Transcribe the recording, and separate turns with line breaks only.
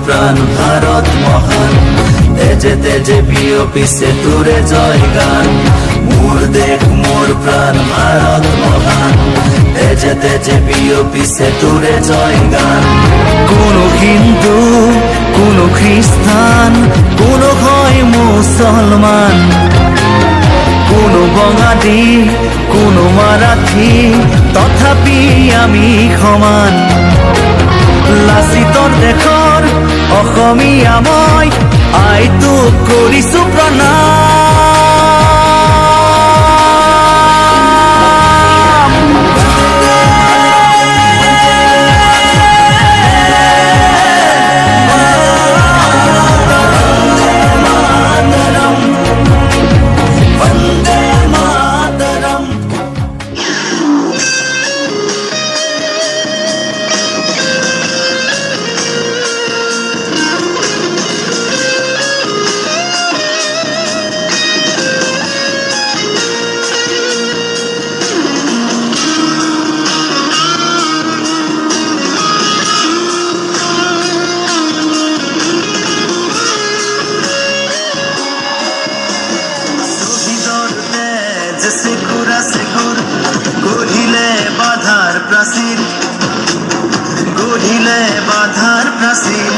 প্রাণ ভারত মহান, তেজে তেজে বিয়পিছে তুরে জয় গান। মোর দেখ মোর প্রাণ ভারত মহান, তেজে তেজে বিয়পিছে তুরে জয় গান। কোন হিন্দু, কোন খ্রিস্টান, কোন হয় মুসলমান, কোন বঙালী, কোন মারাঠি, তথাপি আমি সমান। লাচিতৰ দেশৰ অসমীয়া মই, আইটোক কৰিছো প্ৰণাম। গঢ়িলে বাধাৰ প্ৰাচীৰ, গঢ়িলে বাধাৰ প্ৰাচীৰ।